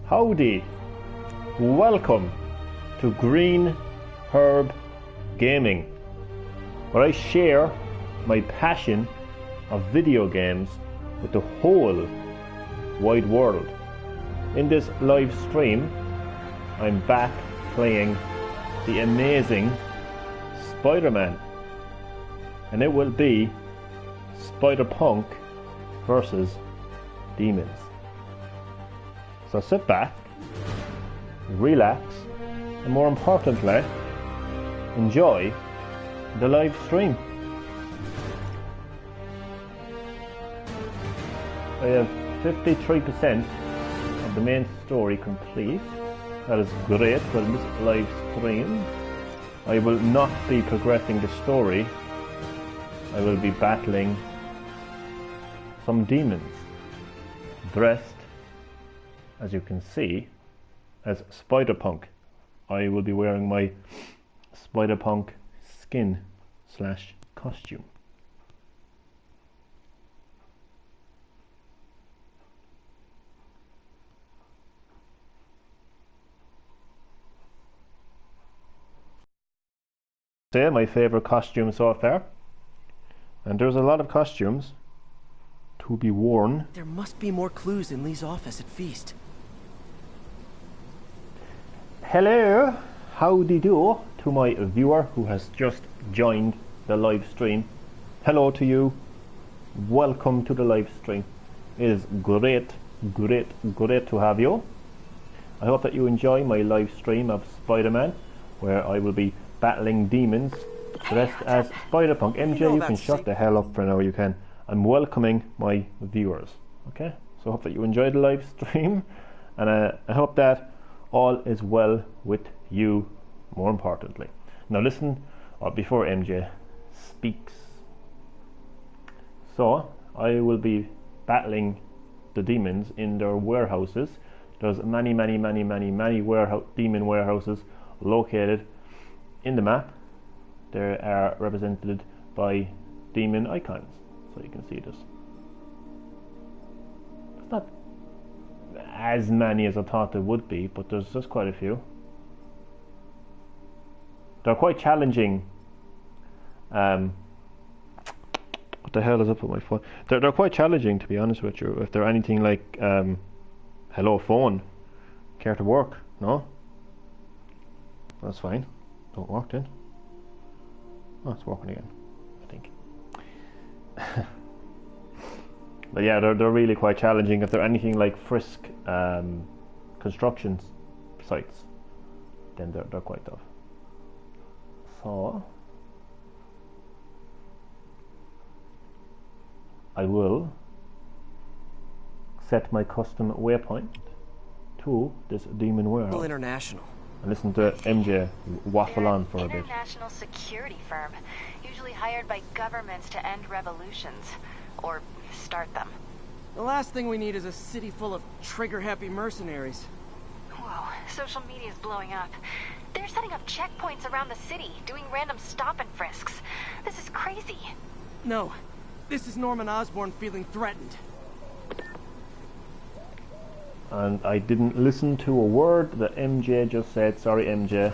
Howdy! Welcome to GreenHerb-Gaming, where I share my passion of video games with the whole wide world. In this live stream, I'm back playing the amazing Spiderman, and it will be Spiderpunk versus demons. So sit back, relax, and more importantly, enjoy the live stream. I have 53% of the main story complete. That is great for this live stream. I will not be progressing the story. I will be battling some demons, dressed, as you can see, as Spiderpunk. I will be wearing my Spiderpunk skin / costume. Say my favorite costume so far, and there's a lot of costumes to be worn. There must be more clues in Lee's office at Feast. Hello, howdy do to my viewer who has just joined the live stream. Hello to you. Welcome to the live stream. It is great to have you. I hope that you enjoy my live stream of Spider-Man, where I will be battling demons dressed as Spiderpunk. MJ, you can shut the hell up for now, you can. I'm welcoming my viewers, okay? So I hope that you enjoy the live stream, and I hope that all is well with you, more importantly. Now listen, before MJ speaks. So, I will be battling the demons in their warehouses. There's many demon warehouses located in the map. They are represented by demon icons, so you can see this. It's not as many as I thought there would be, but there's just quite a few. They're quite challenging. What the hell is up with my phone? They're quite challenging, to be honest with you. If they're anything like hello phone, care to work? No? That's fine. Don't work then. Oh, it's working again, I think. But yeah, they're really quite challenging. If they're anything like Frisk construction sites, then they're quite tough. So I will set my custom waypoint to this demon warehouse. International. And listen to MJ waffle on for a bit. International security firm, usually hired by governments to end revolutions or start them. The last thing we need is a city full of trigger-happy mercenaries. Whoa, social media's blowing up. They're setting up checkpoints around the city, doing random stop and frisks. This is crazy. No, this is Norman Osborn feeling threatened. And I didn't listen to a word that MJ just said. Sorry, MJ.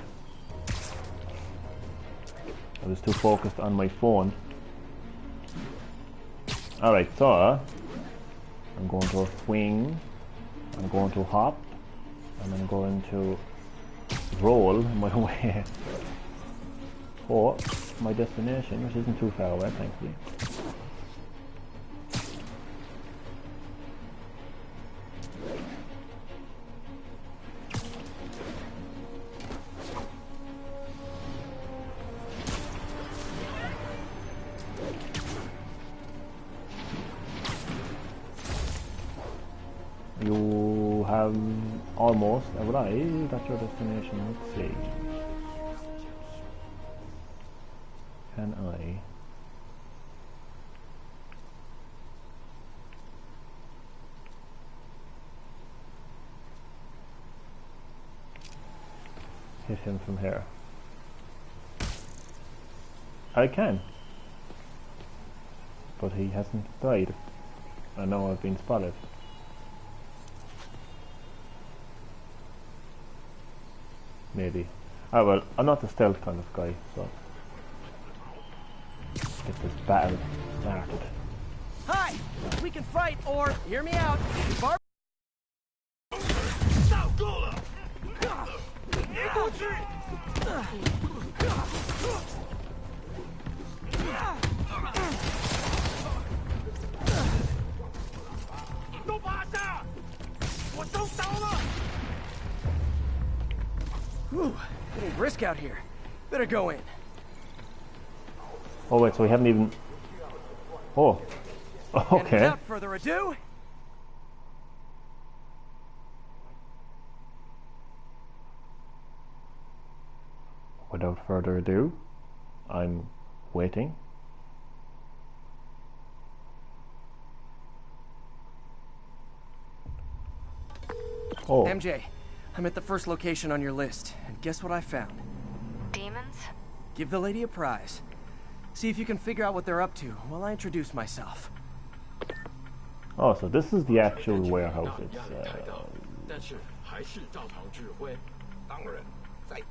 I was too focused on my phone. Alright, so I'm going to swing, I'm going to hop, and I'm going to roll my way for my destination, which isn't too far away, thankfully. You have almost arrived at your destination. Let's see. Can I? Hit him from here? I can. But he hasn't died. I know I've been spotted. maybe. Ah well, I'm not the stealth kind of guy, so get this battle started. Hi! We can fight, or, hear me out, bar... Whew, getting brisk out here. Better go in. Oh wait, so we haven't even... Oh. And Okay. without further ado... Without further ado, I'm waiting. Oh. MJ, I'm at the first location on your list, and guess what I found? Demons? Give the lady a prize. See if you can figure out what they're up to while I introduce myself. Oh, so this is the actual warehouse. It's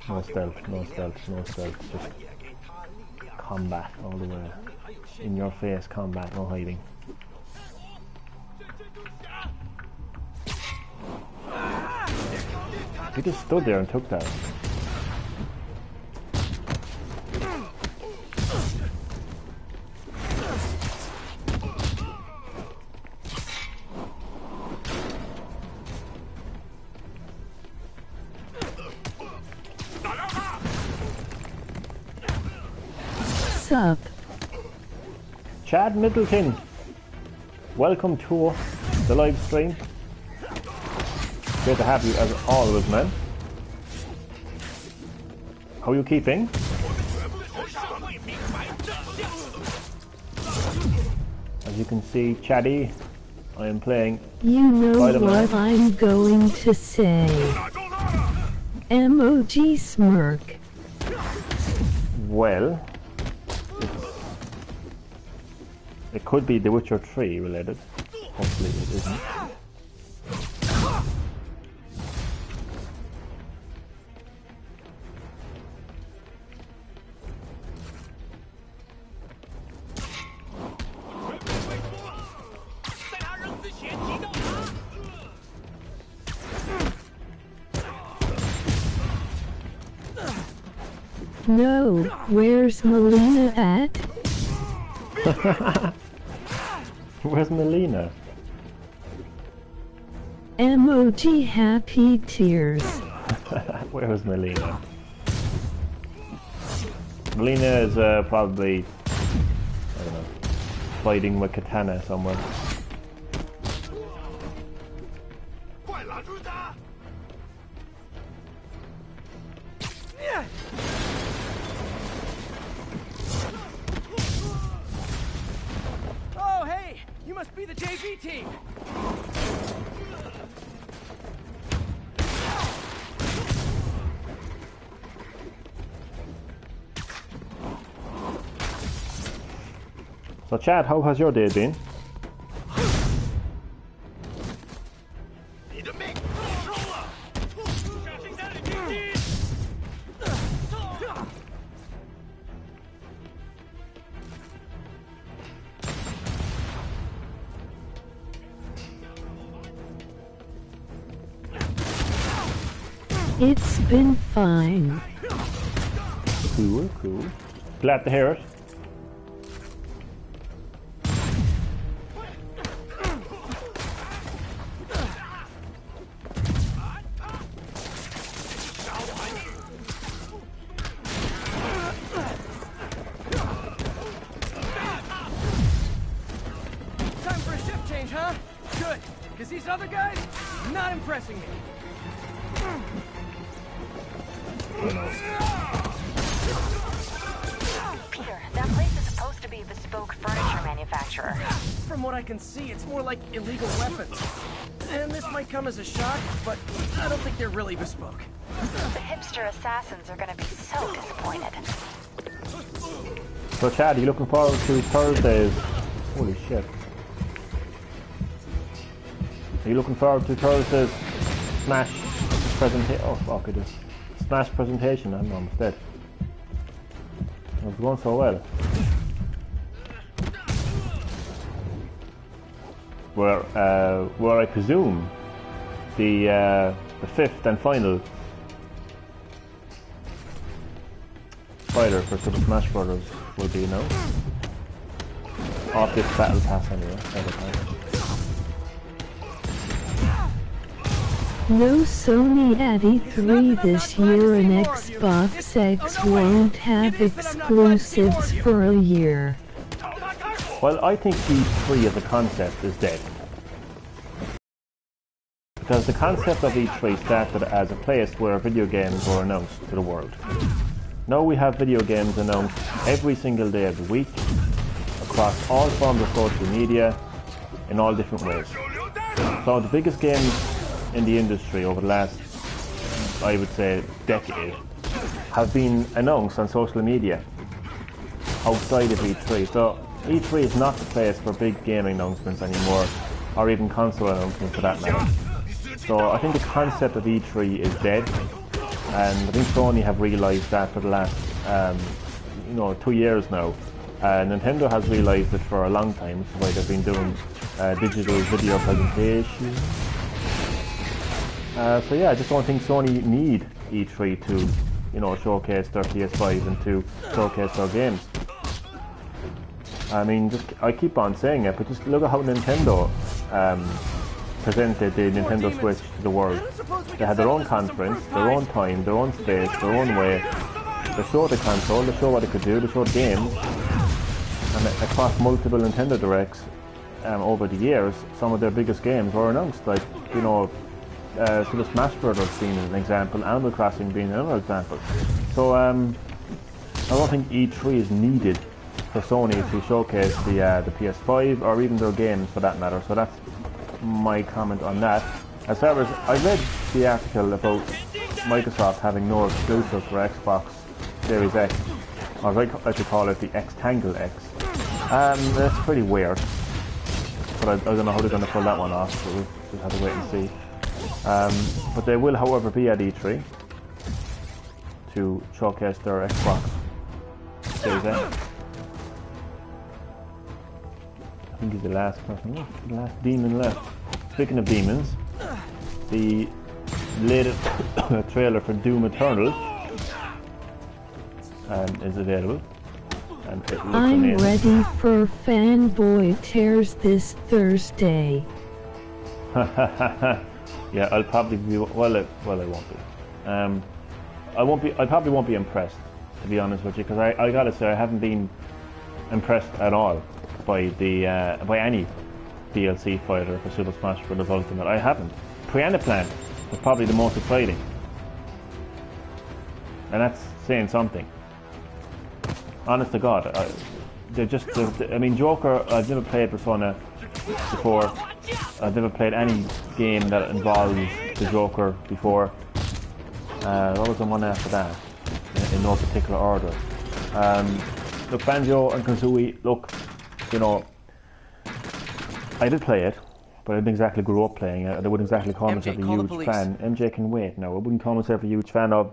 no stealth, no stealth, no stealth. Just combat all the way. In your face combat, no hiding. He just stood there and took that. Sup? Chad Middleton, welcome to the live stream. Great to have you as always, man. How are you keeping? As you can see, Chaddy, I am playing You know Spiderman. what I'm going to say. MOG smirk. Well, it could be The Witcher 3 related. Hopefully it isn't. No, where's Melina at? Where's Melina? MOG happy tears. Where's Melina? Melina is probably, I don't know, fighting with Katana somewhere. Oh, hey! You must be the JV team! So Chad, how has your day been? It's been fine. Cool, cool. Glad to hear it. Time for a shift change, huh? Good, because these other guys, not impressing me. Peter, that place is supposed to be a bespoke furniture manufacturer. From what I can see, it's more like illegal weapons. And this might come as a shock, but I don't think they're really bespoke. The hipster assassins are gonna be so disappointed. So Chad, are you looking forward to Thursdays? Holy shit. Are you looking forward to Thursday's Smash presentation? Oh fuck, I just Smash presentation. I'm almost dead. It was going so well. Where I presume the fifth and final fighter for Super Smash Bros. Will be announced. Off this battle pass anyway. No Sony at E3 this year, and Xbox X won't have exclusives for a year. Well, I think E3 as a concept is dead. Because the concept of E3 started as a place where video games were announced to the world. Now we have video games announced every single day of the week, across all forms of social media, in all different ways. So the biggest games in the industry over the last, I would say, decade have been announced on social media outside of E3. So E3 is not the place for big gaming announcements anymore, or even console announcements for that matter. So I think the concept of E3 is dead, and I think Sony have realised that for the last 2 years now. Nintendo has realised it for a long time, so why they've been doing digital video presentations. So yeah, I just don't think Sony need E3 to, showcase their PS5 and to showcase their games. I mean, I keep on saying it, but just look at how Nintendo presented the Nintendo Switch to the world. They had their own conference, their own time, their own space, their own way. They showed the console, they showed what it could do, they showed games. And across multiple Nintendo Directs over the years, some of their biggest games were announced, like, Super Smash Bros. Being an example, Animal Crossing being another example. So I don't think E3 is needed for Sony to showcase the PS5 or even their games for that matter. So that's my comment on that. As far as I read the article about Microsoft having no exclusive for Xbox Series X, or as I like to call it, the X-Tangle X. That's pretty weird, but I don't know how they're going to pull that one off, so we'll just have to wait and see. But they will, however, be at E3 to showcase their Xbox Series X. I think he's the last person left, the last demon left. Speaking of demons, the latest trailer for Doom Eternal is available. And it looks I'm amazing. ready for Fanboy Tears this Thursday. Yeah, I'll probably be. Well, I won't be. I won't be. I probably won't be impressed, to be honest with you, because I gotta say I haven't been impressed at all by the by any DLC fighter for Super Smash Bros. Ultimate. I haven't. Piranha Plant was probably the most exciting, and that's saying something. Honest to God, they're just. I mean, Joker. I've never played Persona before. I've never played any game that involves the Joker before. What was the one after that? In no particular order. Look, Banjo and Kazooie. Look, I did play it, but I didn't exactly grow up playing it. I wouldn't exactly call myself a huge fan. MJ can wait. No, I wouldn't call myself a huge fan of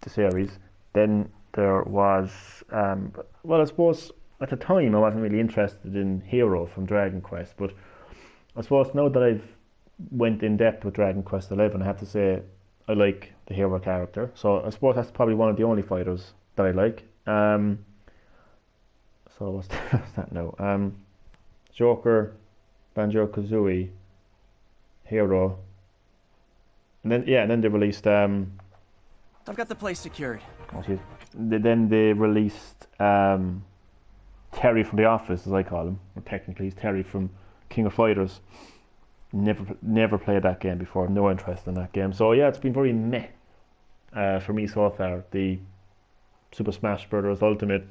the series. Then there was, well, I suppose at the time I wasn't really interested in Hero from Dragon Quest, but I suppose now that I've went in depth with Dragon Quest XI, I have to say I like the Hero character. So I suppose that's probably one of the only fighters that I like. So what's that now? Joker, Banjo-Kazooie, Hero, and then they released. I've got the place secured. Then they released Terry from The Office, as I call him. Or technically, he's Terry from King of Fighters. Never played that game before. No interest in that game. So yeah, it's been very meh for me so far. The Super Smash Bros. Ultimate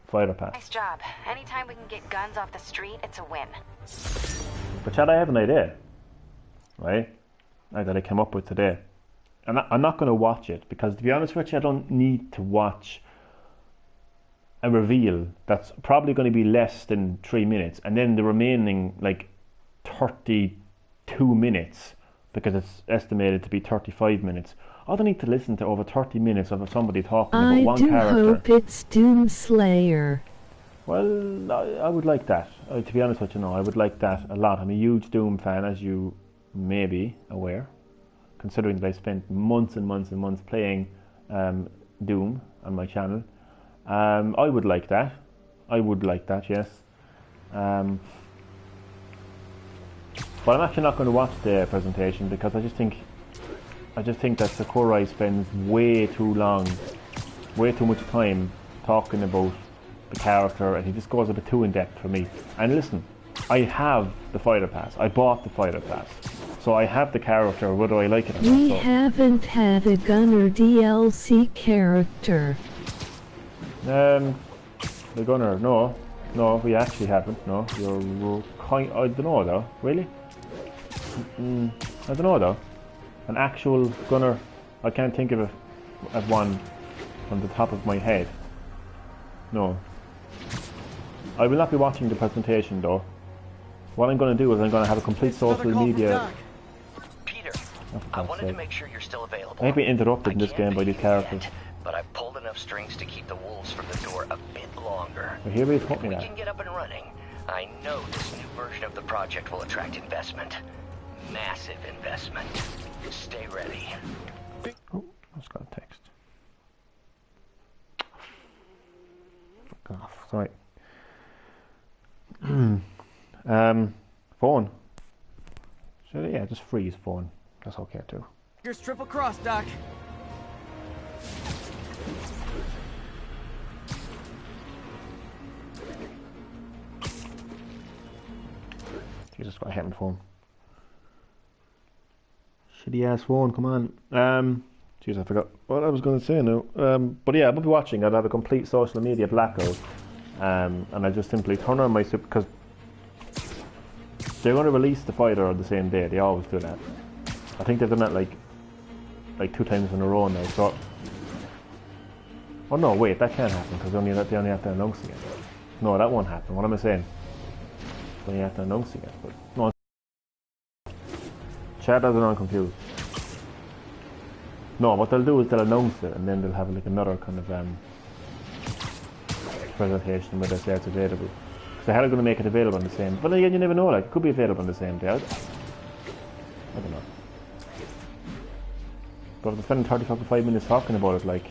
Fighter Pass. Nice job. Anytime we can get guns off the street, it's a win. But Chad, I have an idea, right? That I came up with today. And I'm not going to watch it, because to be honest with you, I don't need to watch a reveal that's probably going to be less than 3 minutes, and then the remaining 32 minutes because it's estimated to be 35 minutes. I don't need to listen to over 30 minutes of somebody talking I about one do character. hope it's Doomslayer. Well, I would like that. To be honest with you, I would like that a lot. I'm a huge Doom fan, as you may be aware, considering that I spent months and months and months playing Doom on my channel. I would like that. I would like that, yes. But I'm actually not going to watch the presentation because I just think that Sakurai spends way too much time talking about the character, and he just goes a bit too in depth for me. And listen, I have the fighter pass. I bought the fighter pass, so I have the character whether I like it or not. We haven't had a Gunner DLC character. The Gunner, no, we actually haven't. No, you're kind. I don't know though. Really? I don't know though. An actual Gunner, I can't think of one on the top of my head. No. I will not be watching the presentation though. What I'm going to do is I'm going to have a complete social media. Peter, I wanted to make sure you're still available. I have been interrupted in this game by these characters. But I pulled enough strings to keep the wolves from the door a bit longer. Well, here we put me we that. can get up and running. I know this new version of the project will attract investment. Massive investment. Stay ready. Oh, I just got a text. Fuck off. Sorry. Phone. So yeah, just freeze phone. That's okay too. Here's triple cross, Doc. Jesus, what happened phone? Shitty ass phone, come on. Jeez, I forgot what I was going to say now. But yeah, I'll be watching. I'll have a complete social media blackout. And I just simply turn on my super, because they're going to release the fighter on the same day. They always do that. I think they've done that like 2 times in a row now. So, oh no, wait, that can't happen because they only have to announce it. No, that won't happen. What am I saying? They only have to announce it. But no, chat doesn't, I'm confused. No, what they'll do is they'll announce it and then they'll have like another kind of presentation where they say it's available. So how are they going to make it available on the same? But again, you never know. Like, it could be available on the same day. I don't know. But if they're spending 35 minutes talking about it, like,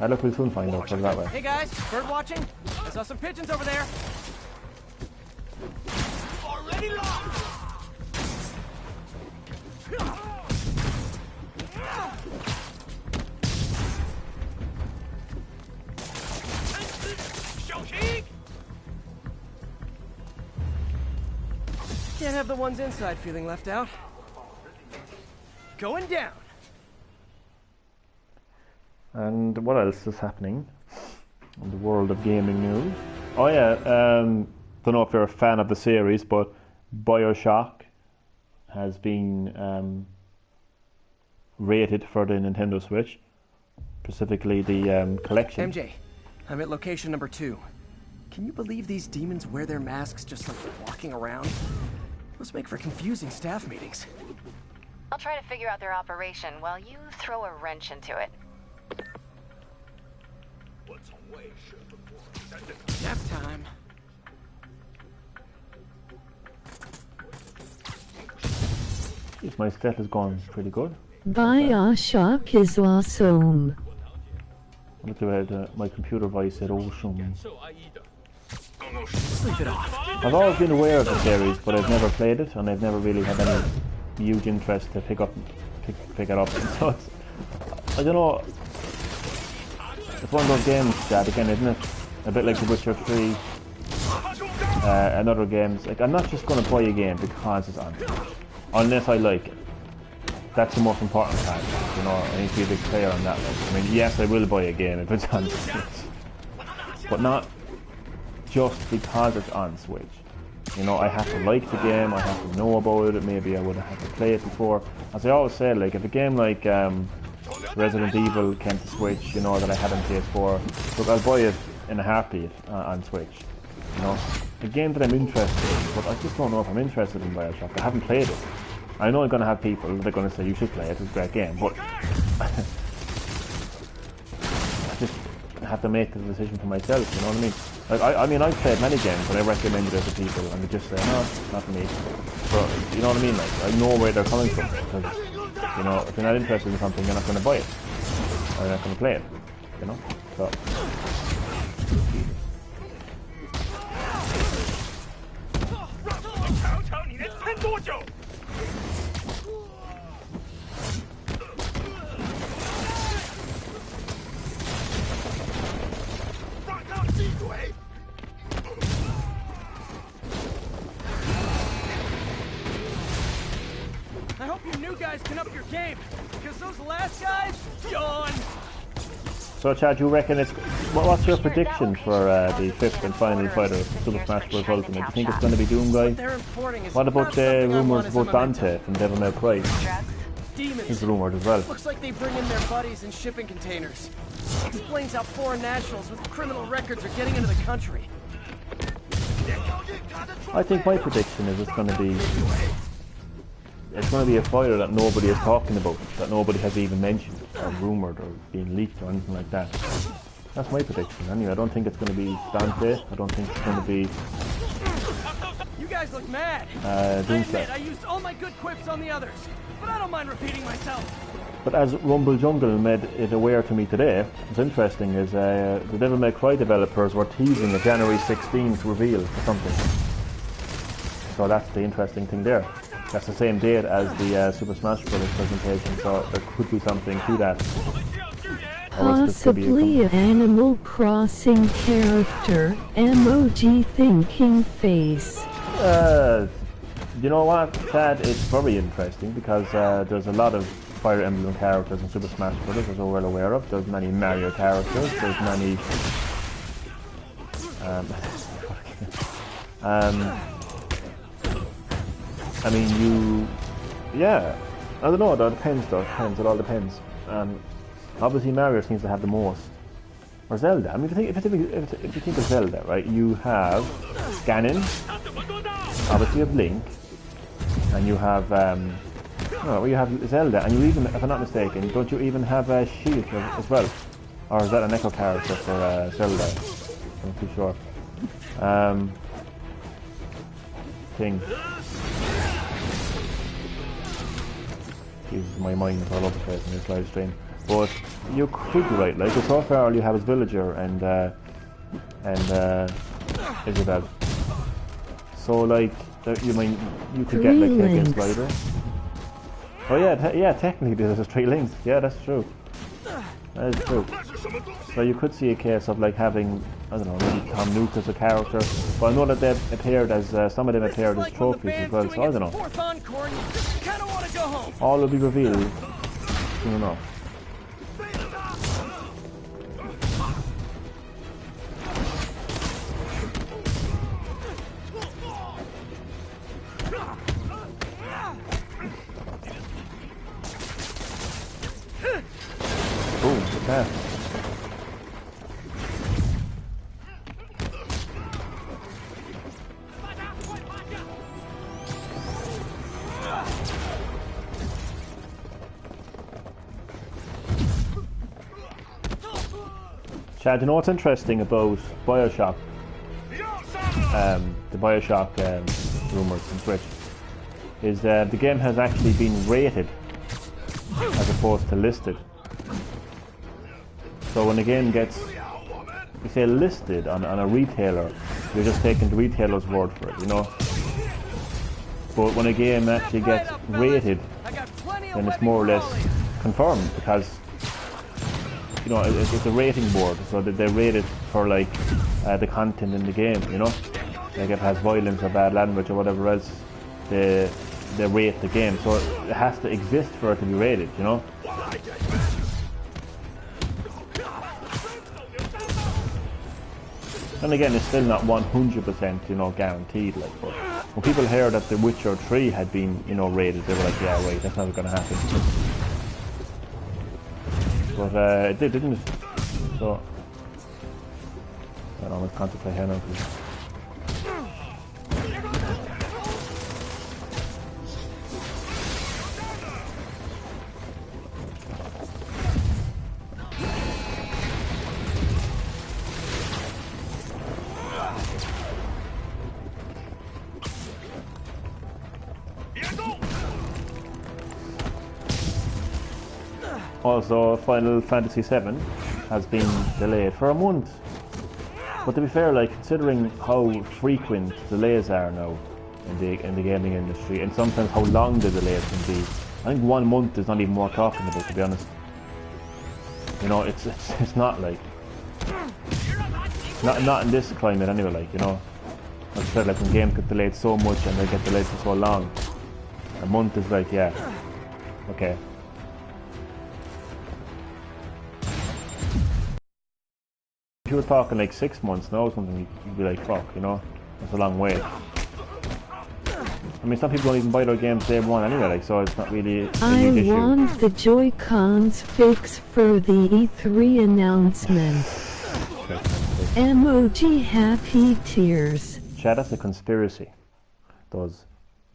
I look, we'll soon find out. Put it that way. Hey guys, bird watching? I saw some pigeons over there. Already lost. Can't have the ones inside feeling left out. Going down. And what else is happening in the world of gaming news? Oh yeah, don't know if you're a fan of the series, but BioShock has been rated for the Nintendo Switch, specifically the collection. MJ, I'm at location number 2. Can you believe these demons wear their masks just like walking around? Must make for confusing staff meetings. I'll try to figure out their operation while you throw a wrench into it. Nap time. Jeez, my stealth has gone pretty good. BioShock is awesome. Look at my computer voice said awesome. Sleep it off. I've always been aware of the series, but I've never played it, and I've never really had any huge interest to pick it up. So it's, I don't know. It's one of those games that, again, isn't it? A bit like The Witcher 3 and other games. Like, I'm not just going to buy a game because it's on, unless I like it. That's the most important part. You know, I need to be a big player on that one. I mean, yes, I will buy a game if it's on Switch, but not just because it's on Switch. You know, I have to like the game, I have to know about it, maybe I would have had to play it before. As I always say, like, if a game like Resident Evil came to Switch, you know, that I had on PS4, look, I'll buy it in a heartbeat on Switch. You know, a game that I'm interested in, but I just don't know if I'm interested in Bioshock. I haven't played it. I know I'm going to have people that are going to say you should play it, it's a great game, but I just have to make the decision for myself, you know what I mean? Like, I mean, I've played many games and I recommended it to people and they just say, no, not for me. But, you know what I mean? Like, I know where they're coming from, because, you know, if you're not interested in something, you're not going to buy it. Or you're not going to play it, you know? So... I hope you new guys can up your game, because those last guys, yawn. So, Chad, you reckon it's... What's your prediction for the 5th and final fight of Super Smash Bros. Ultimate? Do you think it's going to be Doomguy? What about the rumours about Dante from Devil May Cry? Demons. He's rumoured as well. Looks like they bring in their buddies in shipping containers. Explains how foreign nationals with criminal records are getting into the country. I think my prediction is it's going to be a fighter that nobody is talking about, that nobody has even mentioned or rumoured or been leaked or anything like that. That's my prediction. Anyway, I don't think it's going to be Dante. I don't think it's going to be... You guys look mad. I admit I used all my good quips on the others, but I don't mind repeating myself. But as Rumble Jungle made it aware to me today, what's interesting is the Devil May Cry developers were teasing a January 16th reveal or something. So that's the interesting thing there. That's the same date as the Super Smash Bros. Presentation, so there could be something to that. Possibly an Animal Crossing character, emoji thinking face. You know what, Chad? It's very interesting because there's a lot of Fire Emblem characters in Super Smash Bros. As we're well aware of. There's many Mario characters. There's many. I mean, yeah. I don't know. It depends. Though. It all depends. Obviously, Mario seems to have the most. Or Zelda. I mean, if you think of Zelda, right? You have Ganon. Obviously, you have Link, and you have you have Zelda, and you even, if I'm not mistaken, don't you even have Sheik as well? Or is that an Echo character for Zelda? I'm not too sure. Thing. Jesus, my mind is all over the place in this live stream. But you could be right, like, so far all you have is Villager and Isabel. So, like, you mean you could get like a slider? Oh yeah, technically there's 3 links. Yeah, that's true. That is true. So you could see a case of like having, I don't know, maybe Tom Nook as a character. But I know that they've appeared as some of them appeared as trophies as well. So I don't know. All will be revealed soon enough. Boom, good pass. Chad, you know what's interesting about Bioshock? The Bioshock rumours on Twitch is that the game has actually been rated as opposed to listed. So when a game gets, you say listed on a retailer, you're just taking the retailer's word for it, you know. But when a game actually gets rated, then it's more or less confirmed because, you know, it's a rating board, so that they rate it for like the content in the game, you know. Like if it has violence or bad language or whatever else, they rate the game. So it has to exist for it to be rated, you know. And again, it's still not 100%, you know, guaranteed. Like, but when people heard that The Witcher 3 had been, you know, rated, they were like, yeah, wait, that's not going to happen. But it didn't. So I almost contemplate here now. Also, Final Fantasy VII has been delayed for a month. But to be fair, like, considering how frequent delays are now in the gaming industry, and sometimes how long the delays can be, I think 1 month is not even worth talking about, to be honest. You know, it's not like, not in this climate anyway, like, you know. Like I said, like, when games get delayed so much and they get delayed for so long, a month is like, yeah, okay. If you were talking like 6 months now or something, you'd be like, fuck, you know, that's a long way. I mean, some people don't even buy their games day one anyway, like, so it's not really a huge issue. I want the Joy-Cons fix for the E3 announcement. Emoji happy tears. Chad, that's a conspiracy. Those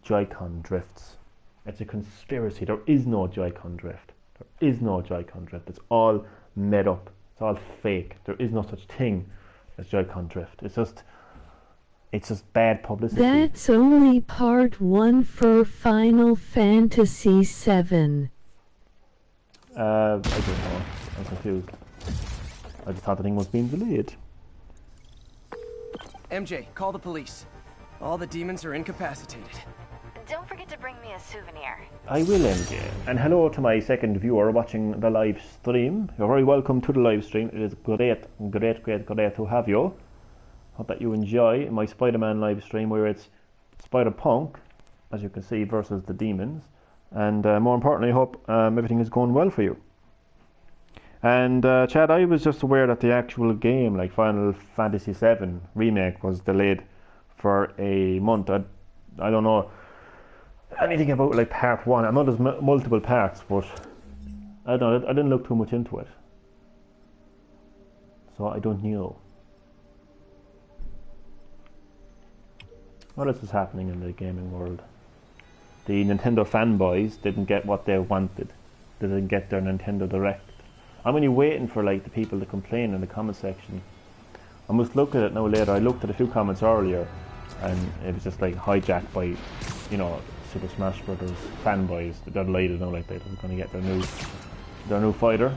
Joy-Con drifts. It's a conspiracy. There is no Joy-Con drift. There is no Joy-Con drift. It's all made up. It's all fake. There is no such thing as Joy-Con drift. It's just bad publicity. That's only part 1 for Final Fantasy VII. I don't know. I'm confused. I just thought the thing was being delayed. MJ, call the police. All the demons are incapacitated. Don't forget to bring me a souvenir. I will, MJ. And hello to my second viewer watching the live stream. You're very welcome to the live stream. It is great to have you. Hope that you enjoy my Spider-Man live stream where it's Spiderpunk, as you can see, versus the demons. And more importantly, I hope everything is going well for you. And Chad, I was just aware that the actual game, like Final Fantasy VII Remake, was delayed for a month. I don't know anything about like part 1. I know there's multiple parts, but I don't know, I didn't look too much into it. So I don't know. What else is happening in the gaming world? The Nintendo fanboys didn't get what they wanted. They didn't get their Nintendo Direct. I'm only waiting for like the people to complain in the comment section. I must look at it now later. I looked at a few comments earlier and it was just like hijacked by, you know, Super Smash Brothers fanboys. They're delighted now, like they're going to get their new fighter.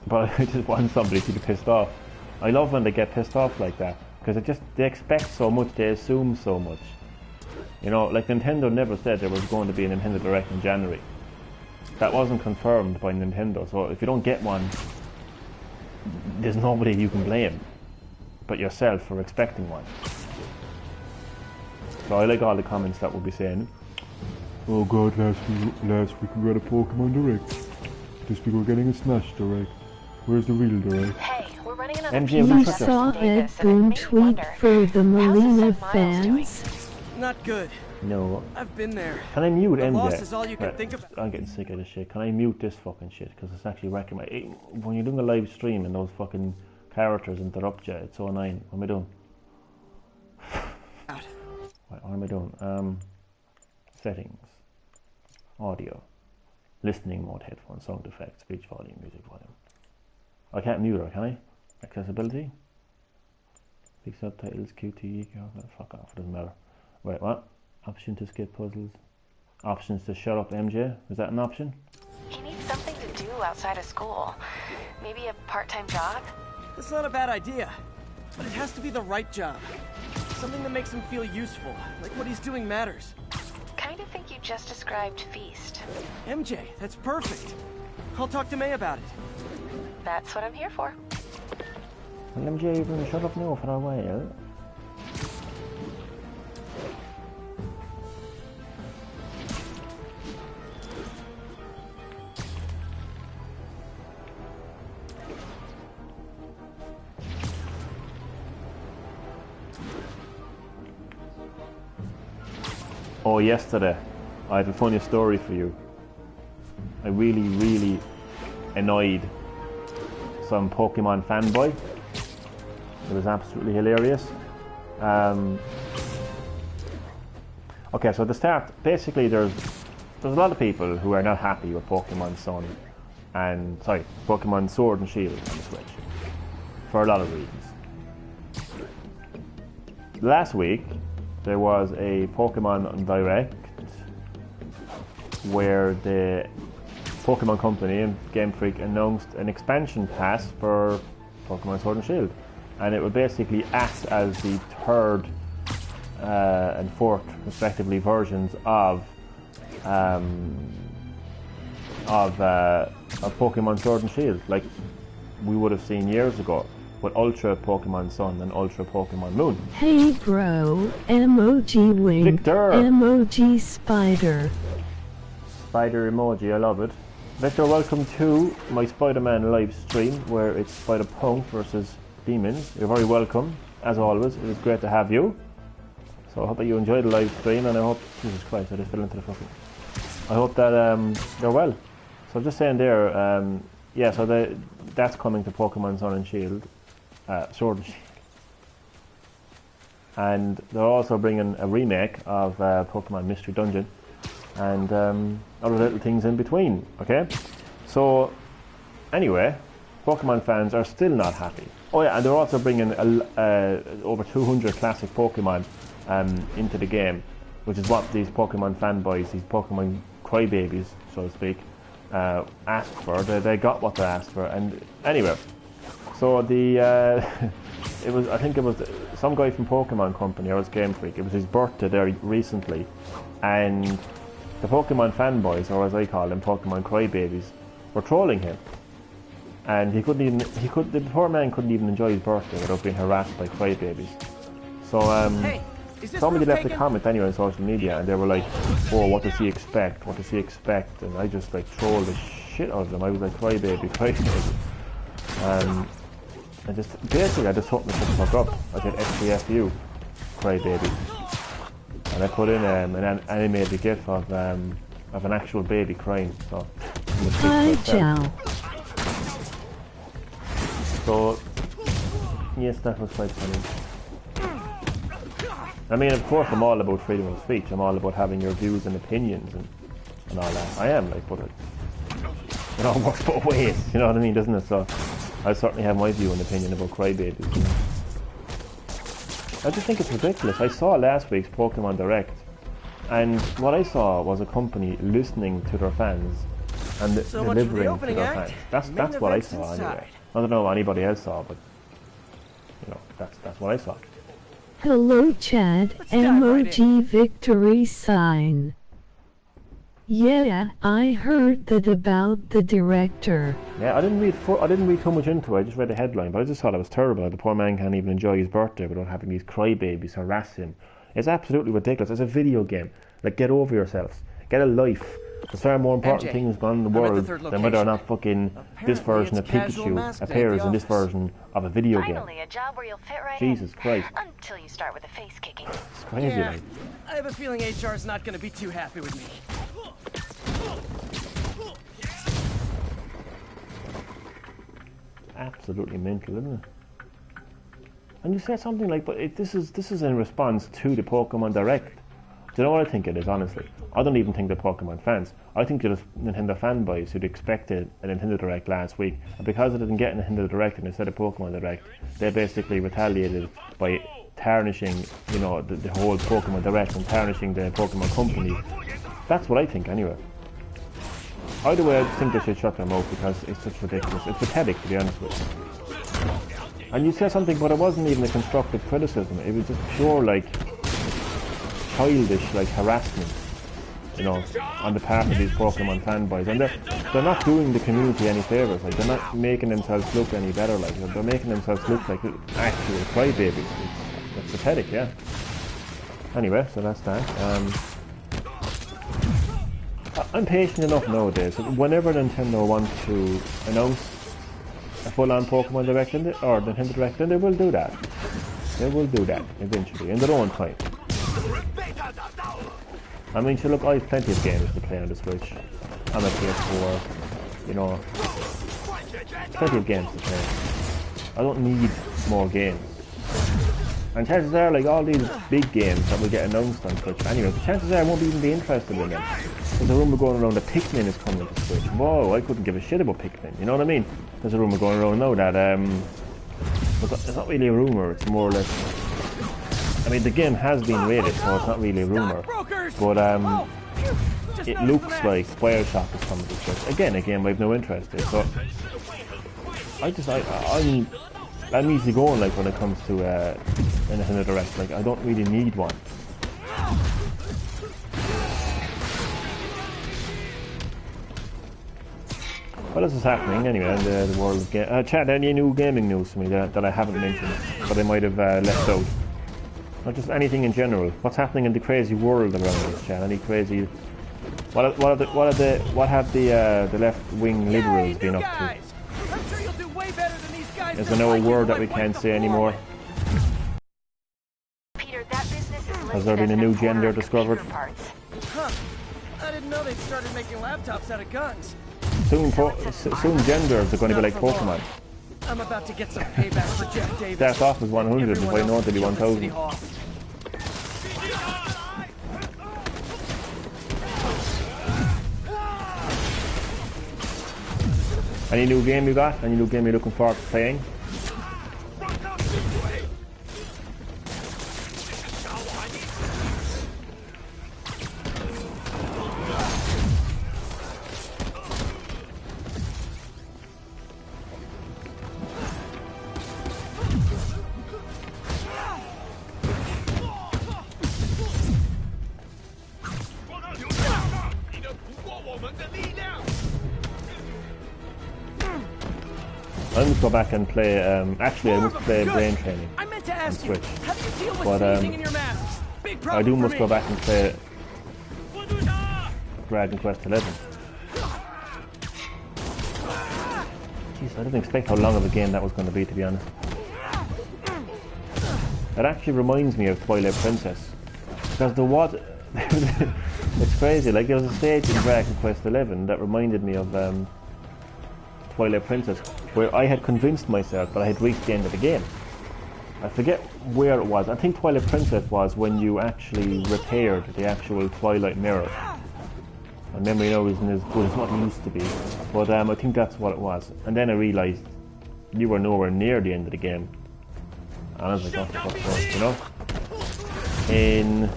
But I just want somebody to be pissed off. I love when they get pissed off like that, because they expect so much, they assume so much. You know, like Nintendo never said there was going to be a Nintendo Direct in January. That wasn't confirmed by Nintendo, so if you don't get one, there's nobody you can blame but yourself for expecting one. So I like all the comments that will be saying, oh god, last week we got a Pokemon Direct. This week we're getting a Smash Direct. Where's the real Direct? Hey, we're running another MJ, You saw a boom tweet for the Molina fans? Not good. No. I've been there. Can I mute The MJ? loss is all you can think of. I'm getting sick of this shit. Can I mute this fucking shit? Because it's actually wrecking my... When you're doing a live stream and those fucking characters interrupt you, it's so annoying. What am I doing? What am I doing? Settings. Audio. Listening mode, headphones, sound effects, speech volume, music volume. I can't mute her, can I? Accessibility? Big subtitles, QTE, fuck off, it doesn't matter. Wait, what? Option to skip puzzles. Options to shut up MJ? Is that an option? He needs something to do outside of school. Maybe a part-time job? That's not a bad idea. But it has to be the right job. Something that makes him feel useful. Like what he's doing matters. Kind of think you just described Feast. MJ, that's perfect. I'll talk to May about it. That's what I'm here for. Well, MJ, you're going to shut up now for a while. Oh, yesterday, I have a funny story for you. I really annoyed some Pokemon fanboy. It was absolutely hilarious. Okay, so to start, basically there's a lot of people who are not happy with Pokemon Sun and Pokemon Sword and Shield on the Switch for a lot of reasons. Last week there was a Pokemon Direct where they Pokemon Company and Game Freak announced an expansion pass for Pokemon Sword and Shield, and it will basically act as the third and fourth, respectively, versions of Pokemon Sword and Shield, like we would have seen years ago with Ultra Pokemon Sun and Ultra Pokemon Moon. Hey bro, emoji wing, Victor! emoji spider. Spider emoji, I love it. Victor, welcome to my Spider-Man live stream where it's Spiderpunk versus Demons. You're very welcome, as always. It is great to have you. So I hope that you enjoyed the live stream, and I hope, Jesus Christ, I just fell into the fucking... I hope that they're well. So I'm just saying there, yeah, so that's coming to Pokemon Sun and Shield, Sword and Shield. And they're also bringing a remake of Pokemon Mystery Dungeon, and other little things in between, okay? So, anyway, Pokemon fans are still not happy. Oh yeah, and they're also bringing over 200 classic Pokemon into the game, which is what these Pokemon fanboys, these Pokemon crybabies, so to speak, asked for. They got what they asked for, and anyway, so the I think it was some guy from Pokemon Company, or it was Game Freak. It was his birthday there recently, and the Pokemon fanboys, or as I call them, Pokemon crybabies, were trolling him, and the poor man couldn't even enjoy his birthday without being harassed by crybabies. So Hey, is this somebody roof left a taken? comment anyway on social media, and they were like, "Oh, what does he expect? What does he expect?" And I just like trolled the shit out of them. I was like, "Crybaby, crybaby." I just basically I just hooked myself the fuck up. I said, "STFU, crybaby." And I put in an animated gif of an actual baby crying. So, Hi, Chow. so yes, that was quite funny. I mean, of course, I'm all about freedom of speech. I'm all about having your views and opinions and all that. I am, like, but it all works both ways. You know what I mean, doesn't it? So I certainly have my view and opinion about crybabies. You know? I just think it's ridiculous. I saw last week's Pokemon Direct, and what I saw was a company listening to their fans and So much for the delivering to opening their act. fans. That's Main what I event's saw inside. anyway. I don't know what anybody else saw, but you know, that's what I saw. Hello Chad, Let's dive right emoji victory sign. Yeah, I heard that about the director. Yeah, I didn't read too much into it. I just read the headline, but I just thought it was terrible. The poor man can't even enjoy his birthday without having these crybabies harass him. It's absolutely ridiculous. It's a video game. Like, get over yourselves. Get a life. There's far more important MJ, things going on in the I'm at the world third than whether or location. not fucking this Apparently version of it's casual Pikachu mask day at appears the in this office. version of a video game. Finally, a job where you'll fit right Jesus in. Christ. Until you start with the face kicking. It's crazy, Yeah, like. I have a feeling HR's not going to be too happy with me. Absolutely mental, isn't it? And you said something like, but this is in response to the Pokemon Direct. Do you know what I think it is, honestly? I don't even think they're Pokemon fans. I think they're just Nintendo fanboys who'd expected a Nintendo Direct last week. And because they didn't get a Nintendo Direct and instead of Pokemon Direct, they basically retaliated by tarnishing, you know, the whole Pokemon Direct and tarnishing the Pokemon Company. That's what I think, anyway. Either way, I just think they should shut their mouth because it's just ridiculous. It's pathetic, to be honest with you. And you said something, but it wasn't even a constructive criticism. It was just pure, like, childish, like, harassment, you know, on the part of these Pokemon fanboys. And they're not doing the community any favours. Like, they're not making themselves look any better. Like, they're making themselves look like actual crybabies. It's pathetic, yeah. Anyway, so that's that. I'm patient enough nowadays. Whenever Nintendo wants to announce a full-on Pokemon Direct or Nintendo Direct, then they will do that. They will do that eventually, in their own time. I mean, look, I have plenty of games to play on the Switch. I'm a PS4, you know. Plenty of games to play. I don't need more games. And chances are, like, all these big games that will get announced on Switch anyway, chances are I won't even be interested in them. There's a rumour going around that Pikmin is coming to Switch. Whoa, I couldn't give a shit about Pikmin, you know what I mean? There's a rumour going around now that, it's not really a rumour, it's more or less... I mean, the game has been rated, so it's not really a rumour. But, it looks like Bioshock is coming to Switch. Again, a game I've no interest in. So I'm easy going like when it comes to Nintendo Direct. Like I don't really need one. What else is happening anyway in the world of game? Chad, any new gaming news to me that I haven't mentioned, but I might have left out? Not just anything in general. What's happening in the crazy world around us, Chad? Any crazy? What have the left-wing liberals been up to? I'm sure you'll do way better than these guys. Is there no word that we can't say anymore? Peter, that business is Has there been a new gender discovered? Huh. I didn't know they started making laptops out of guns. Soon genders are going to be like Pokemon. I'm about to get some payback for Jeff Davis. Start off as 100 before you know it to be 1000. Any new game you got? Any new game you're looking forward to playing? I must go back and play. Actually, I must play Brain Training I meant to on ask Switch. you, how do you deal with But sneezing in your masks? Big I problem do for must me. go back and play Dragon Quest XI. Jeez, I didn't expect how long of a game that was going to be, to be honest. It actually reminds me of Twilight Princess, because there was. It's crazy. Like there was a stage in Dragon Quest XI that reminded me of Twilight Princess, where I had convinced myself that I had reached the end of the game. I forget where it was. I think Twilight Princess was when you actually repaired the actual Twilight Mirror. My memory now isn't as good as what it used to be, but I think that's what it was. And then I realised you were nowhere near the end of the game. And I was like, what the fuck was, you know? In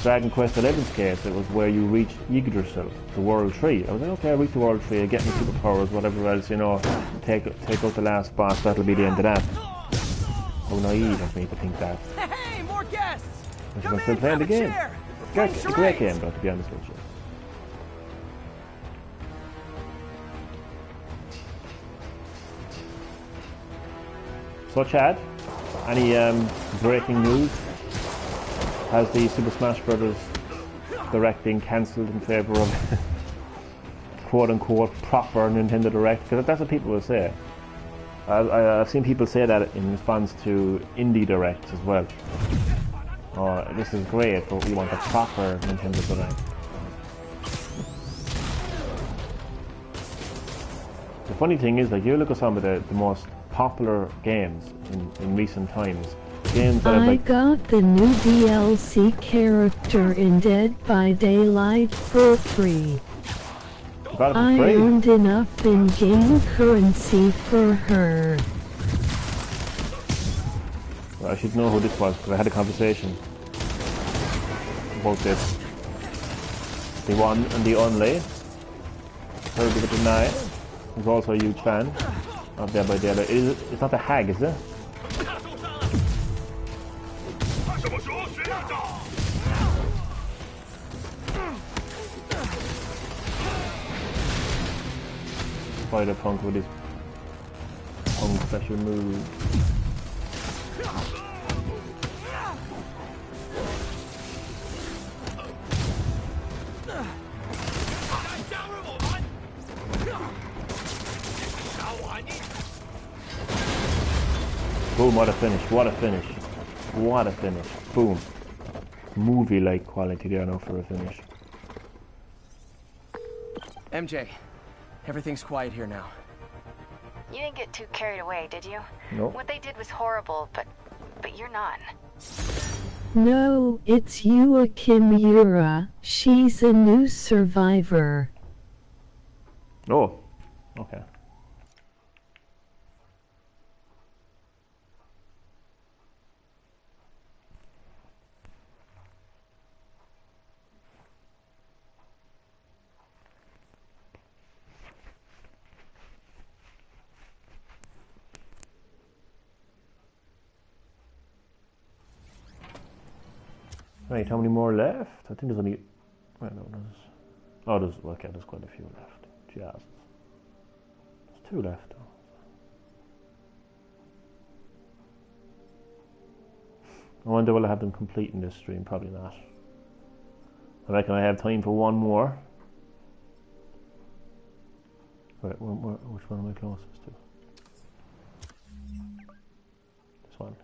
Dragon Quest XI's case, it was where you reached Yggdrasil, the World Tree. I was like, okay, I reached the World Tree, I get my superpowers, whatever else, you know, take out the last boss, that'll be the end of that. How naive of me to think that. Hey, more guests! Because I'm still playing the game. It's a great game, though, to be honest with you. So, Chad, any breaking news? Has the Super Smash Bros. Direct been cancelled in favour of quote-unquote proper Nintendo Direct? Because that's what people will say. I've seen people say that in response to Indie Directs as well. Oh, this is great, but we want a proper Nintendo Direct. The funny thing is, like, you look at some of the most popular games in recent times. Games that I got the new DLC character in Dead by Daylight for free. I earned enough in-game currency for her. Well, I should know who this was because I had a conversation about this. The one and the only Heard of the Night, who's also a huge fan of Dead by Daylight. It's not the Hag, is it? Spiderpunk with his punk special move. Boom, what a finish, what a finish. What a finish. Boom. Movie-like quality there now for a finish. MJ, everything's quiet here now. You didn't get too carried away, did you? No. What they did was horrible, but you're not. No, it's Yua Kimura. She's a new survivor. Oh, okay. Right, how many more left? I think there's only... Wait, no, there's... Oh, there's... Okay, there's quite a few left. Jesus. There's 2 left, though. I wonder will I have them complete in this stream? Probably not. I reckon I have time for one more. Right, which one am I closest to? This one.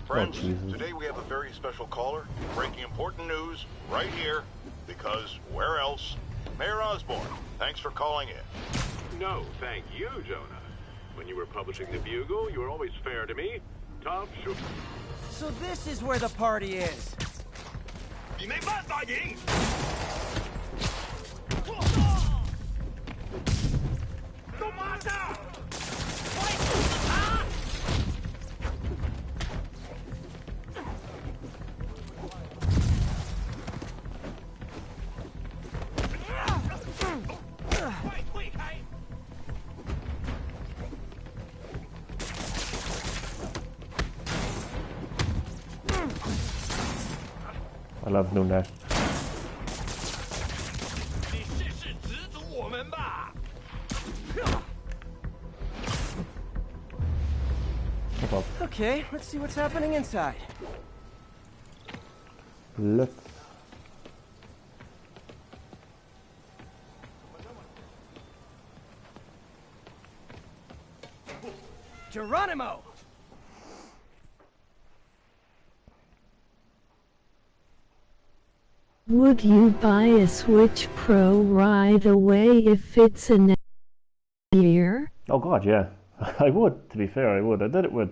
Friends, today we have a very special caller, breaking important news right here, because where else? Mayor Osborn, thanks for calling in. No, thank you, Jonah. When you were publishing the Bugle, you were always fair to me. Tough, sure. So this is where the party is. I love doing that. Okay, let's see what's happening inside. Let's... Geronimo! Would you buy a Switch Pro right away if it's an year? Oh god, yeah. I would, to be fair, I would. I did it with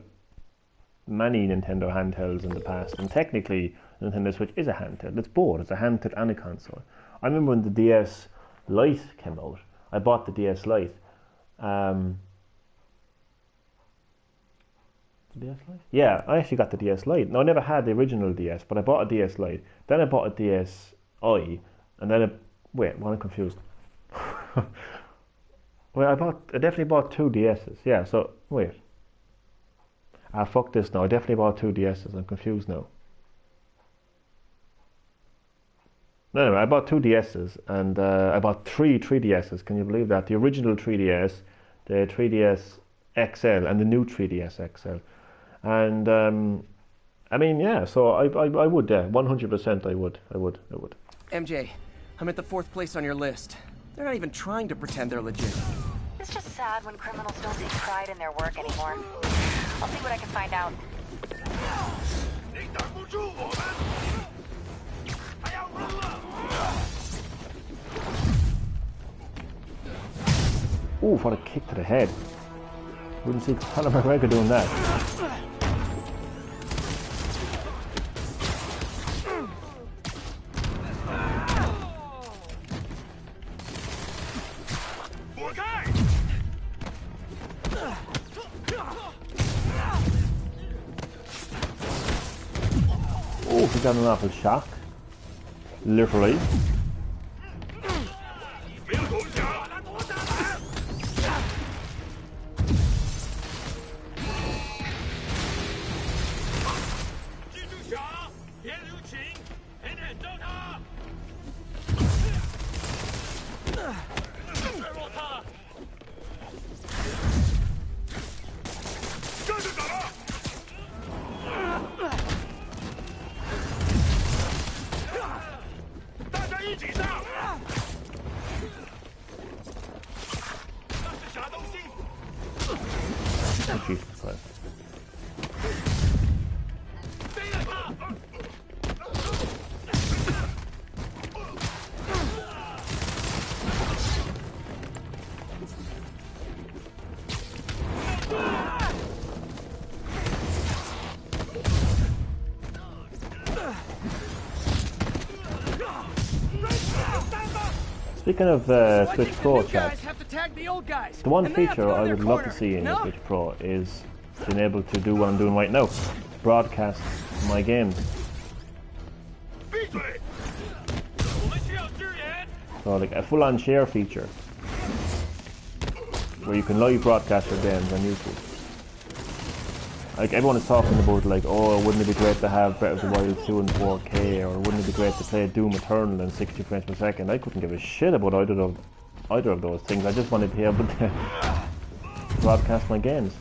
many Nintendo handhelds in the past, and technically Nintendo Switch is a handheld. It's both. It's a handheld and a console. I remember when the DS Lite came out. I bought the DS Lite. The DS Lite? Yeah, I actually got the DS Lite. Now, I never had the original DS, but I bought a DS Lite. Then I bought a DSi, and then wait, well, I'm confused. Well, I definitely bought 2 DSs. Yeah, so wait. Ah, fuck this now. I definitely bought 2 DSs. I'm confused now. No, anyway, I bought 2 DSs, and I bought 3 3DSs. Can you believe that? The original 3DS, the 3DS XL, and the new 3DS XL. And I mean, yeah. So I would, yeah, 100%. I would. MJ, I'm at the 4th place on your list. They're not even trying to pretend they're legit. It's just sad when criminals don't take pride in their work anymore. I'll see what I can find out. Ooh, what a kick to the head. Wouldn't see Conor McGregor doing that. Oh, he got an awful shock. Literally. Jesus Christ. Speaking of Switch Pro, chat, the one feature I would love to see in the Switch Pro is being able to do what I'm doing right now, broadcast my games. So like a full-on share feature where you can live broadcast your games on YouTube. Like everyone is talking about like, oh, wouldn't it be great to have Breath of the Wild 2 in 4K, or wouldn't it be great to play Doom Eternal in 60 frames per second? I couldn't give a shit about either of those things. I just wanted to be able to broadcast my games.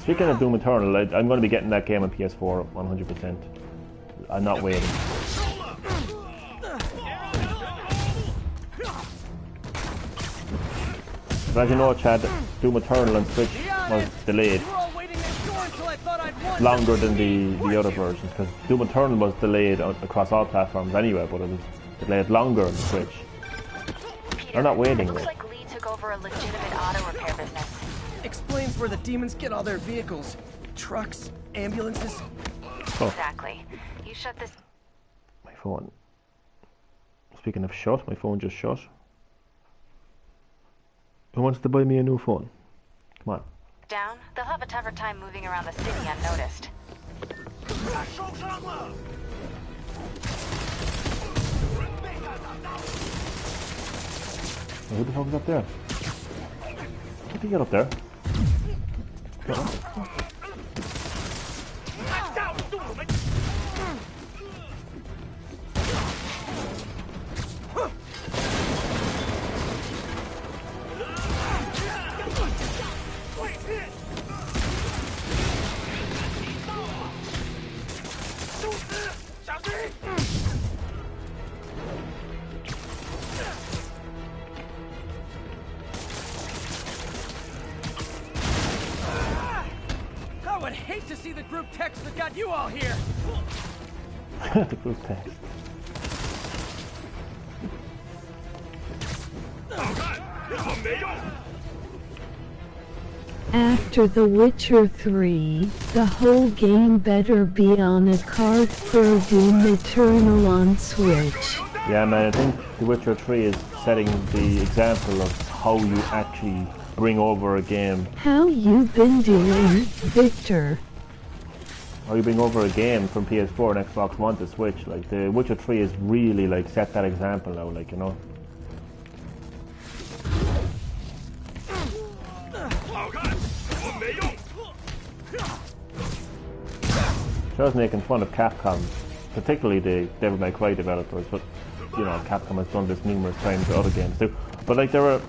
Speaking of Doom Eternal, I'm going to be getting that game on PS4 100%. I'm not waiting. But as you know, Chad, Doom Eternal on Switch was delayed longer than the other versions, because Doom Eternal was delayed across all platforms anyway, but it was delayed longer on the Switch. They're not waiting. Looks like Lee took over a legitimate auto repair business. Explains where the demons get all their vehicles. Trucks, ambulances. Oh. Exactly. You shut this... My phone. Speaking of shut, my phone just shut. Who wants to buy me a new phone? Come on. down, they'll have a tougher time moving around the city unnoticed. Who the fuck is up there? How did he get up there? I would hate to see the group text that got you all here. The group text. After The Witcher 3, the whole game better be on a cart for Doom Eternal on Switch. Yeah, man, I think The Witcher 3 is setting the example of how you actually bring over a game. How you been doing, Victor? How you bring over a game from PS4 and Xbox One to Switch. Like, The Witcher 3 is really, like, set that example now, like, you know. Sure, I was making fun of Capcom, particularly the Devil May Cry developers, but, you know, Capcom has done this numerous times with other games too. But, like, they were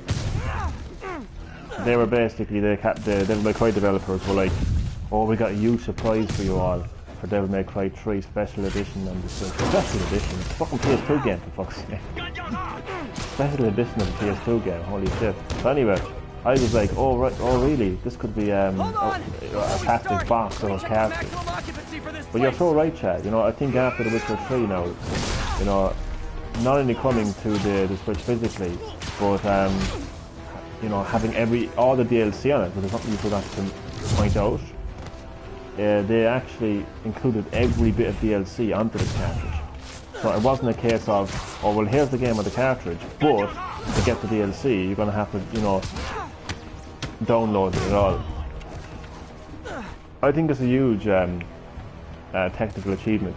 basically, the Devil May Cry developers were like, oh, we got a huge surprise for you all for Devil May Cry 3 Special Edition on the Switch. Special Edition? It's a fucking PS2 game, for fuck's sake. Special Edition of the PS2 game, holy shit. So anyway, I was like, oh, right, oh really? This could be a plastic box or a cartridge. But you're so right, Chad. You know, I think after The Witcher 3 now, you know, not only coming to the Switch physically, but you know, having all the DLC on it, which is something you forgot to point out. They actually included every bit of DLC onto the cartridge. So it wasn't a case of, oh well, here's the game on the cartridge, but to get the DLC, you're going to have to, you know, download it all. I think it's a huge technical achievement.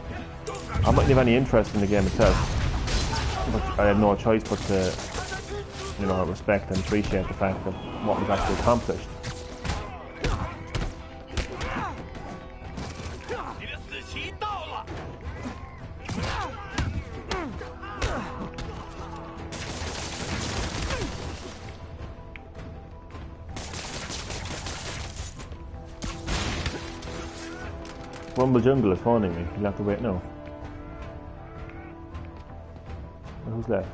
I mightn't have any interest in the game itself, but I had no choice but to, you know, respect and appreciate the fact of what was actually accomplished. Rumble Jungle is phoning me. You'll have to wait now. Who's left?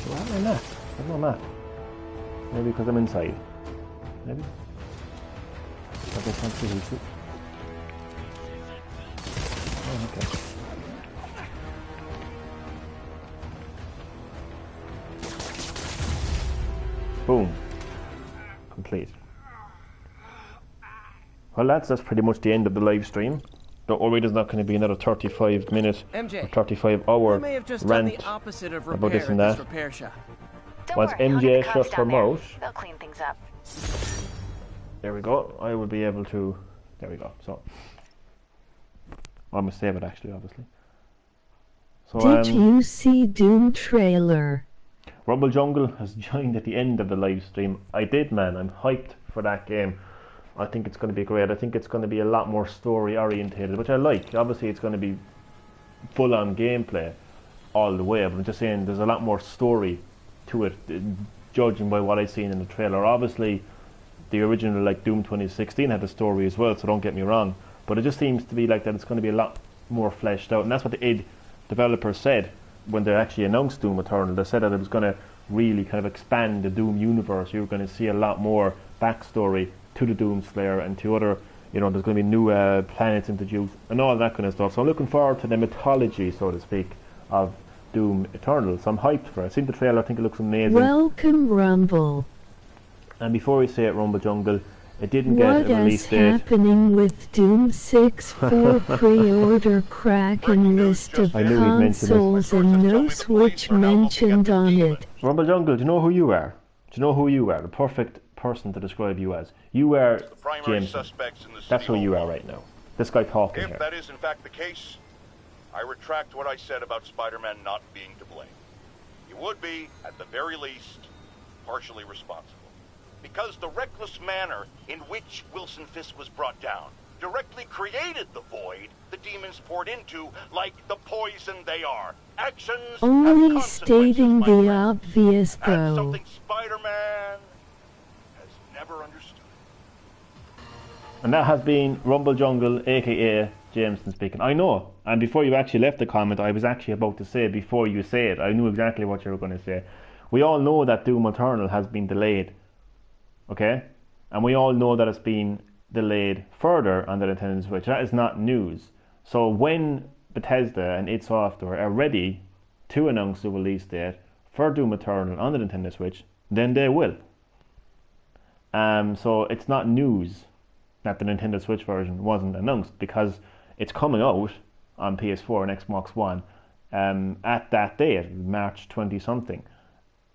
Do I have my map? I have no map. Maybe because I'm inside. Maybe? I can't see who's it. Oh, okay. Boom. complete. Well, lads, that's pretty much the end of the live stream. Don't worry, there's not going to be another 35-minute or 35-hour may have just rant done the opposite of about this and repair at that. this repair shop. Don't Once worry, I'll get MJ the cops shuts her down there. mouth, They'll clean things up. there we go. I will be able to. There we go. So I'm gonna save it actually, obviously. So Did you see Doom trailer? Rumble Jungle has joined at the end of the live stream. I did, man. I'm hyped for that game. I think it's going to be great. I think it's going to be a lot more story orientated, which I like. Obviously, it's going to be full on gameplay all the way, but I'm just saying there's a lot more story to it, judging by what I've seen in the trailer. Obviously, the original like Doom 2016 had a story as well, so don't get me wrong. But it just seems to be like that it's going to be a lot more fleshed out, and that's what the id developers said when they actually announced Doom Eternal. They said that it was going to really kind of expand the Doom universe. You were going to see a lot more backstory to the Doom Slayer and to other, there's going to be new planets introduced and all that kind of stuff. So I'm looking forward to the mythology, so to speak, of Doom Eternal. So I'm hyped for it. I've seen the trailer, I think it looks amazing. Welcome, Rumble. And before we say it, Rumble Jungle, it didn't get a release date. What is happening with Doom 6 for pre-order crack and list of consoles and no Switch mentioned on it? Rumble Jungle, do you know who you are? Do you know who you are? The perfect person to describe you as. You are James. That's who you are right now. This guy talking here. If that is in fact the case, I retract what I said about Spider-Man not being to blame. He would be, at the very least, partially responsible. Because the reckless manner in which Wilson Fisk was brought down directly created the void the demons poured into, like the poison they are. Actions only have stating the friend. obvious, That's though. something Spider-Man has never understood. And that has been Rumble Jungle, aka Jameson speaking. I know, and before you actually left the comment, I was actually about to say, before you say it, I knew exactly what you were going to say. We all know that Doom Eternal has been delayed, okay? And we all know that it's been delayed further on the Nintendo Switch. That is not news. So when Bethesda and id Software are ready to announce the release date for Doom Eternal on the Nintendo Switch, then they will. So it's not news that the Nintendo Switch version wasn't announced, because it's coming out on PS4 and Xbox One at that date, March 20-something.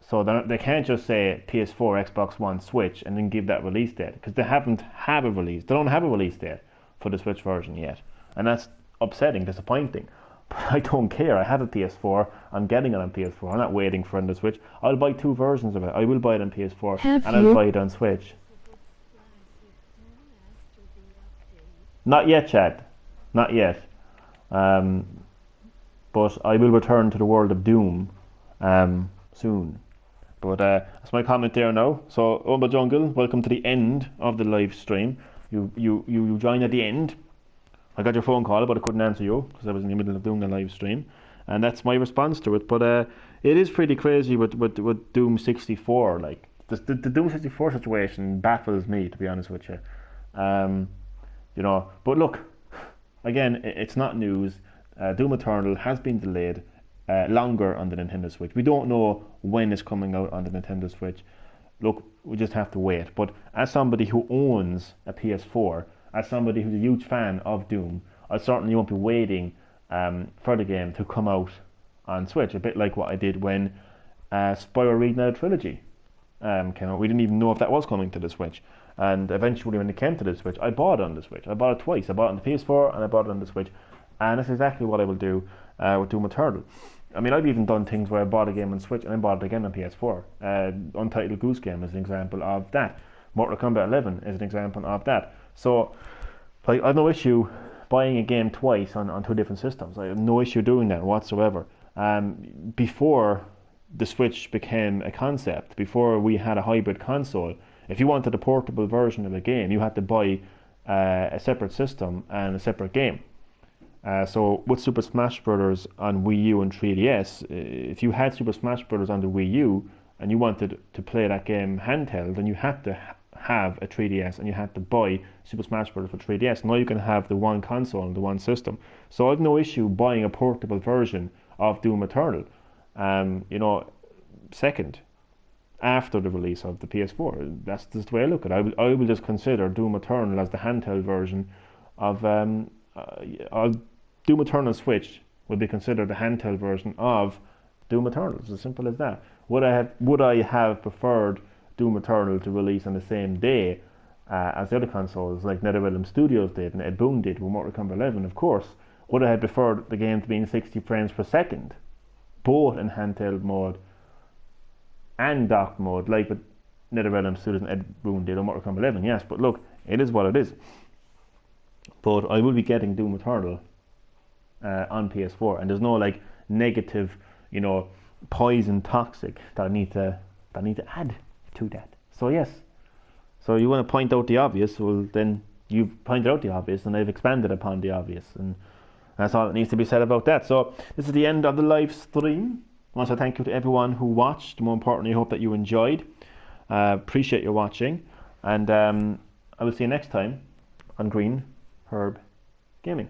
So they can't just say PS4, Xbox One, Switch, and then give that release date, because they don't have a release date for the Switch version yet. And that's upsetting, disappointing. But I don't care. I have a PS4. I'm getting it on PS4. I'm not waiting for it on the Switch. I'll buy two versions of it. I will buy it on PS4 and I'll buy it on Switch. Not yet, Chad. Not yet. But I will return to the world of Doom soon. But that's my comment there now. So, Rumble Jungle, welcome to the end of the live stream. You joined at the end. I got your phone call, but I couldn't answer you because I was in the middle of doing a live stream, and that's my response to it. But it is pretty crazy with Doom 64. Like the Doom 64 situation baffles me, to be honest with you. But look, again, it's not news. Doom Eternal has been delayed longer on the Nintendo Switch. We don't know when it's coming out on the Nintendo Switch. Look, we just have to wait. But as somebody who owns a PS4, as somebody who's a huge fan of Doom, I certainly won't be waiting for the game to come out on Switch. A bit like what I did when Spyro Reignited Trilogy came out. We didn't even know if that was coming to the Switch. And eventually when it came to the Switch, I bought it on the Switch. I bought it twice. I bought it on the PS4 and I bought it on the Switch. And that's exactly what I will do with Doom Eternal. I mean, I've even done things where I bought a game on Switch and I bought it again on PS4. Untitled Goose Game is an example of that. Mortal Kombat 11 is an example of that. So, like, I have no issue buying a game twice on two different systems. I have no issue doing that whatsoever. Before the Switch became a concept, before we had a hybrid console, if you wanted a portable version of a game, you had to buy a separate system and a separate game. So with Super Smash Bros. On Wii U and 3DS, if you had Super Smash Bros. On the Wii U and you wanted to play that game handheld, then you had to have a 3DS and you had to buy Super Smash Bros. For 3DS. Now you can have the one console and the one system. So I've no issue buying a portable version of Doom Eternal. Second, after the release of the PS4. That's just the way I look at it. I will just consider Doom Eternal as the handheld version of Doom Eternal Switch will be considered the handheld version of Doom Eternal. It's as simple as that. Would I have preferred Doom Eternal to release on the same day as the other consoles, like NetherRealm Studios did and Ed Boon did with Mortal Kombat 11? Of course. Would I have preferred the game to be in 60 frames per second, both in handheld mode and dock mode, like with NetherRealm Studios and Ed Boon did on Mortal Kombat 11? Yes, but look, it is what it is. But I will be getting Doom Eternal on PS4, and there's no like negative, poison toxic that I need to add to that. So yes, so you want to point out the obvious, well then you've pointed out the obvious and I've expanded upon the obvious, and that's all that needs to be said about that. So this is the end of the live stream. I want to thank you to everyone who watched. More importantly, I hope that you enjoyed. Appreciate your watching, and I will see you next time on GreenHerb-Gaming.